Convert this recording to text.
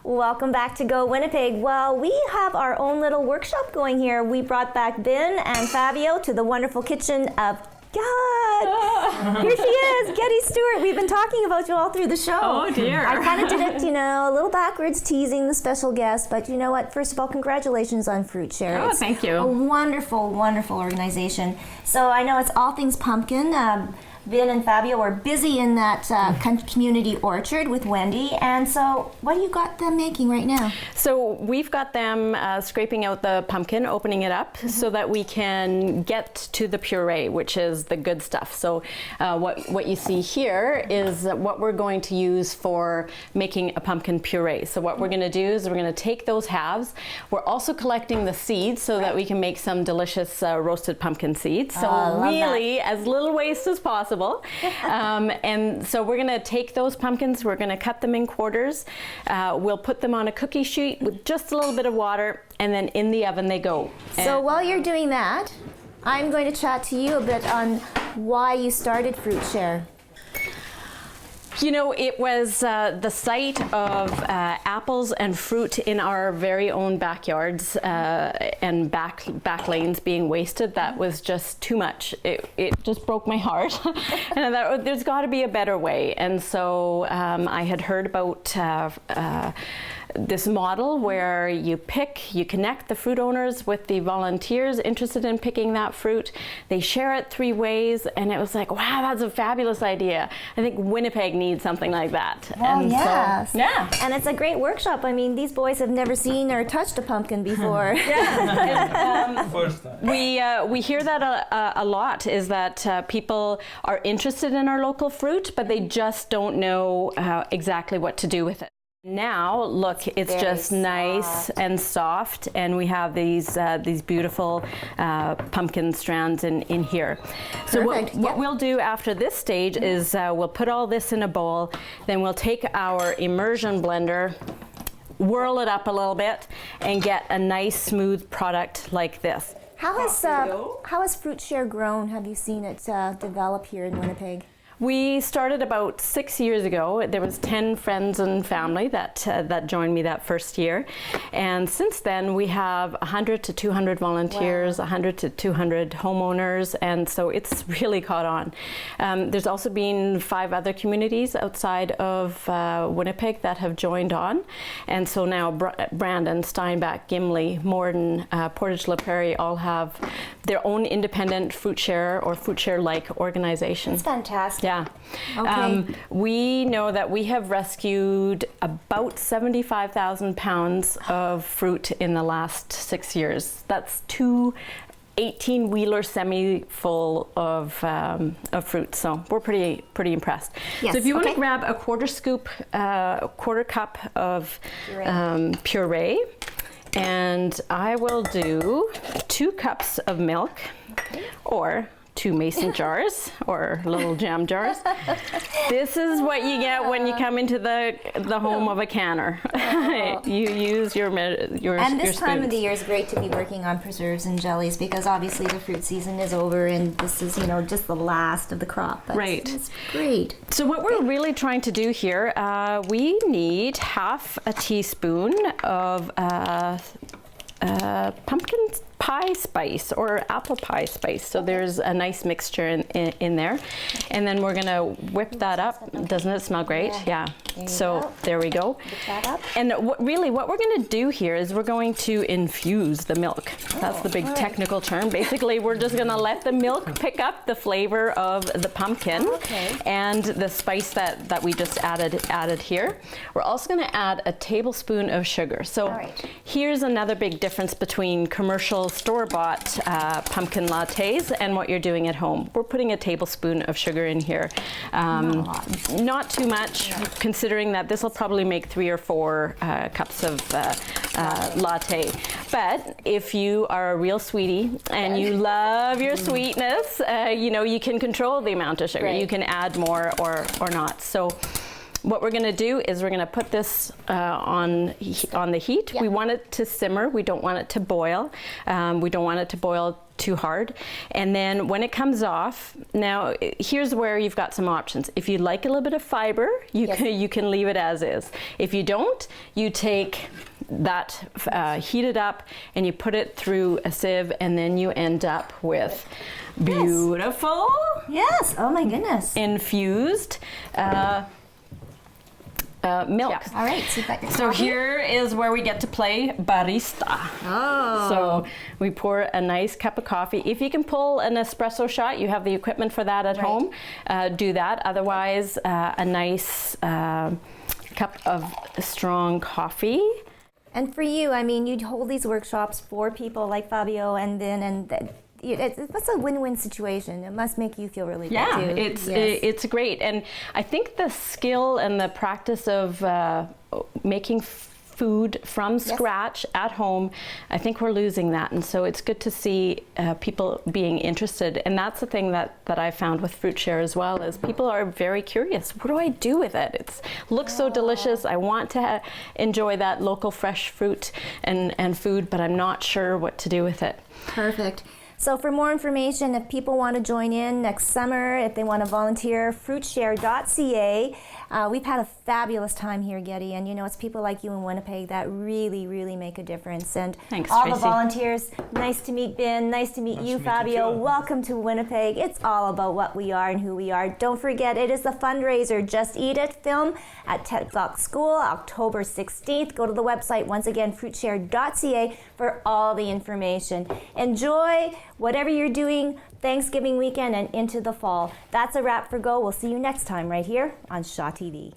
Welcome back to Go Winnipeg. Well, we have our own little workshop going here. We brought back Ben and Fabio to the wonderful kitchen of God. Here she is, Getty Stewart. We've been talking about you all through the show. Oh dear. I kind of did it, a little backwards, teasing the special guest. But you know what? First of all, congratulations on FruitShare. Oh, thank you. A wonderful, wonderful organization. So I know it's all things pumpkin. Ben and Fabio are busy in that community orchard with Wendy. And so what do you got them making right now? So we've got them scraping out the pumpkin, opening it up so that we can get to the puree, which is the good stuff. So what you see here is what we're going to use for making a pumpkin puree. So what we're going to do is we're going to take those halves. We're also collecting the seeds so that we can make some delicious roasted pumpkin seeds. So really, as little waste as possible. And so we're going to take those pumpkins, we're going to cut them in quarters, we'll put them on a cookie sheet with just a little bit of water, and then in the oven they go. So while you're doing that, I'm going to chat to you a bit on why you started FruitShare. It was the sight of apples and fruit in our very own backyards and back lanes being wasted. That was just too much. It just broke my heart. And I thought, there's got to be a better way. And so I had heard about this model where you connect the fruit owners with the volunteers interested in picking that fruit. They share it 3 ways, and it was like, wow, that's a fabulous idea. I think Winnipeg needs something like that. Well, and yes. So, yeah. And it's a great workshop. I mean, these boys have never seen or touched a pumpkin before. First time. We hear that a lot, is that people are interested in our local fruit, but they just don't know exactly what to do with it. Now, look, it's very just nice and soft, and we have these beautiful pumpkin strands in here. So what we'll do after this stage is we'll put all this in a bowl, then we'll take our immersion blender, whirl it up a little bit, and get a nice smooth product like this. How has FruitShare grown? Have you seen it develop here in Winnipeg? We started about 6 years ago. There was 10 friends and family that joined me that first year. And since then, we have 100 to 200 volunteers, 100 to 200 homeowners, and so it's really caught on. There's also been 5 other communities outside of Winnipeg that have joined on. And so now Brandon, Steinbach, Gimli, Morden, Portage La Prairie all have their own independent FruitShare or FruitShare-like organization. That's fantastic. Yeah. Okay. We know that we have rescued about 75,000 pounds of fruit in the last 6 years. That's 2 18-wheeler semi-full of fruit, so we're pretty impressed. Yes, so if you want to grab a quarter cup of puree, and I will do 2 cups of milk, or 2 mason jars or little jam jars. This is what you get when you come into the home of a canner. You use your And this your time of the year is great to be working on preserves and jellies, because obviously the fruit season is over and this is just the last of the crop. That's great. So what we're really trying to do here, we need half a teaspoon of pumpkin pie spice or apple pie spice. So there's a nice mixture in there. And then we're gonna whip that up. Doesn't it smell great? Yeah. So there we go. And what we're gonna do here is we're going to infuse the milk. That's the big technical term. Basically, we're just gonna let the milk pick up the flavor of the pumpkin and the spice that we just added here. We're also gonna add a tablespoon of sugar. So here's another big difference between commercial store-bought pumpkin lattes and what you're doing at home. We're putting a tablespoon of sugar in here. Not too much, considering that this will probably make 3 or 4 cups of latte. But if you are a real sweetie and you love your sweetness, you can control the amount of sugar. You can add more or not. So what we're going to do is we're going to put this on the heat. Yeah. We want it to simmer. We don't want it to boil. We don't want it to boil too hard. And then when it comes off, now here's where you've got some options. If you like a little bit of fiber, you can leave it as is. If you don't, you take that, heat it up, and you put it through a sieve, and then you end up with beautiful, Yes. Oh my goodness. infused milk. All right. So, you've got your So coffee. here is where we get to play barista. Oh. So we pour a nice cup of coffee. If you can pull an espresso shot, you have the equipment for that at Right. home, do that. Otherwise, a nice cup of strong coffee. And for you, I mean, you'd hold these workshops for people like Fabio, and it's a win-win situation. It must make you feel really good Yeah, too. it's great, and I think the skill and the practice of making food from scratch at home, I think we're losing that, and so it's good to see people being interested. And that's the thing that I found with FruitShare as well, is people are very curious. What do I do with it? It looks so delicious. I want to enjoy that local fresh fruit and food, but I'm not sure what to do with it. Perfect. So for more information, if people want to join in next summer, if they want to volunteer, fruitshare.ca. We've had a fabulous time here, Getty, and you know, it's people like you in Winnipeg that really, really make a difference. And Thanks, all Tracy. the volunteers, nice to meet Ben, nice to meet you, to meet Fabio. you too. Welcome to Winnipeg. It's all about what we are and who we are. Don't forget, it is the fundraiser Just Eat It film at Tech Talk School, October 16th. Go to the website, once again, fruitshare.ca, for all the information. Enjoy whatever you're doing Thanksgiving weekend and into the fall. That's a wrap for Go. We'll see you next time right here on Shaw TV.